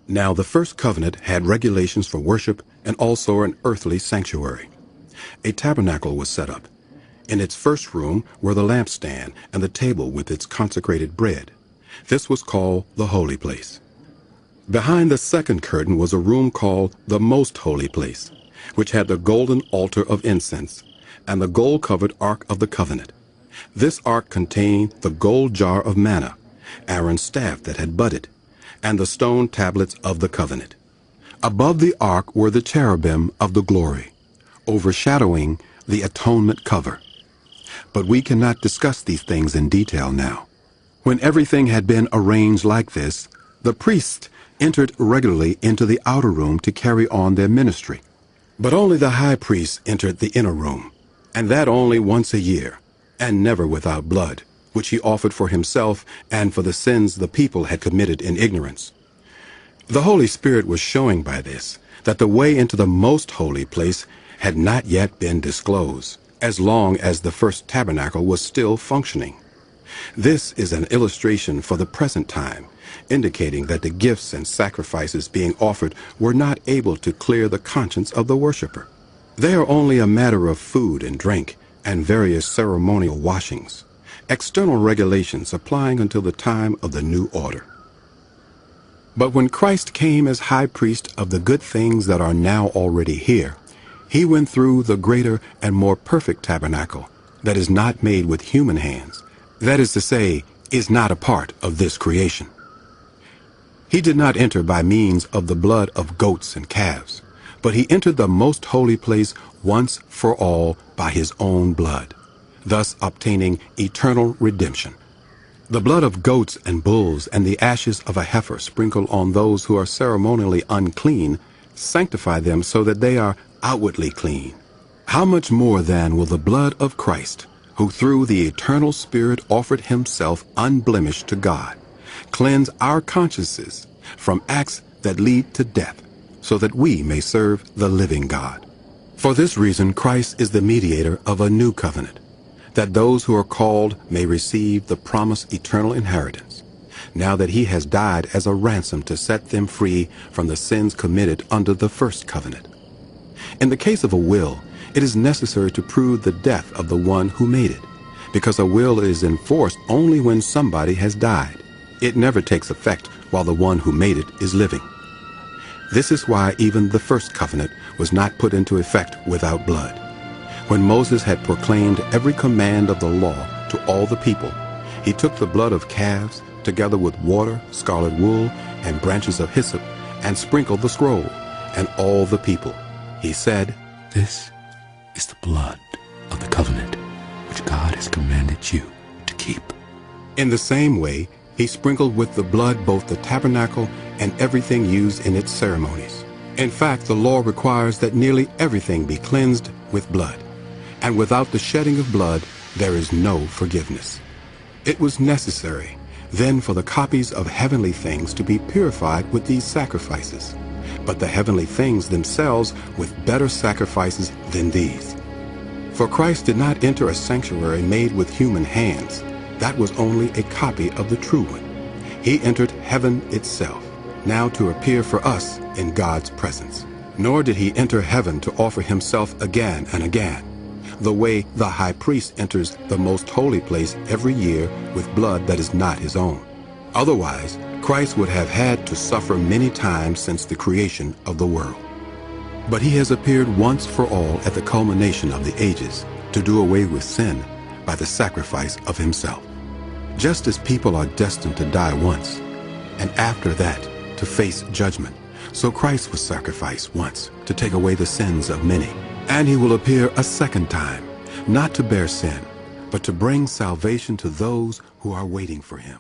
Now the first covenant had regulations for worship and also an earthly sanctuary. A tabernacle was set up. In its first room were the lampstand and the table with its consecrated bread. This was called the holy place. Behind the second curtain was a room called the most holy place, which had the golden altar of incense and the gold-covered ark of the covenant. This ark contained the gold jar of manna, Aaron's staff that had budded, and the stone tablets of the covenant. Above the ark were the cherubim of the glory, overshadowing the atonement cover. But we cannot discuss these things in detail now. When everything had been arranged like this, the priests entered regularly into the outer room to carry on their ministry. But only the high priest entered the inner room, and that only once a year, and never without blood, which he offered for himself and for the sins the people had committed in ignorance. The Holy Spirit was showing by this that the way into the most holy place had not yet been disclosed, as long as the first tabernacle was still functioning. This is an illustration for the present time, indicating that the gifts and sacrifices being offered were not able to clear the conscience of the worshiper. They are only a matter of food and drink and various ceremonial washings, external regulations applying until the time of the new order. But when Christ came as high priest of the good things that are now already here, he went through the greater and more perfect tabernacle that is not made with human hands, that is to say, is not a part of this creation. He did not enter by means of the blood of goats and calves, but he entered the most holy place once for all by his own blood, thus obtaining eternal redemption. The blood of goats and bulls and the ashes of a heifer sprinkled on those who are ceremonially unclean sanctify them so that they are outwardly clean. How much more then will the blood of Christ, who through the eternal Spirit offered himself unblemished to God, cleanse our consciences from acts that lead to death, so that we may serve the living God. For this reason Christ is the mediator of a new covenant, that those who are called may receive the promised eternal inheritance, now that he has died as a ransom to set them free from the sins committed under the first covenant. In the case of a will, it is necessary to prove the death of the one who made it, because a will is enforced only when somebody has died. It never takes effect while the one who made it is living. This is why even the first covenant was not put into effect without blood. When Moses had proclaimed every command of the law to all the people, he took the blood of calves, together with water, scarlet wool, and branches of hyssop, and sprinkled the scroll, and all the people. He said, "This is the blood of the covenant which God has commanded you to keep." In the same way, he sprinkled with the blood both the tabernacle and everything used in its ceremonies. In fact, the law requires that nearly everything be cleansed with blood, and without the shedding of blood, there is no forgiveness. It was necessary then for the copies of heavenly things to be purified with these sacrifices, but the heavenly things themselves with better sacrifices than these. For Christ did not enter a sanctuary made with human hands. That was only a copy of the true one. He entered heaven itself, now to appear for us in God's presence. Nor did he enter heaven to offer himself again and again, the way the high priest enters the most holy place every year with blood that is not his own. Otherwise, Christ would have had to suffer many times since the creation of the world. But he has appeared once for all at the culmination of the ages to do away with sin by the sacrifice of himself. Just as people are destined to die once, and after that to face judgment, so Christ was sacrificed once to take away the sins of many. And he will appear a second time, not to bear sin, but to bring salvation to those who are waiting for him.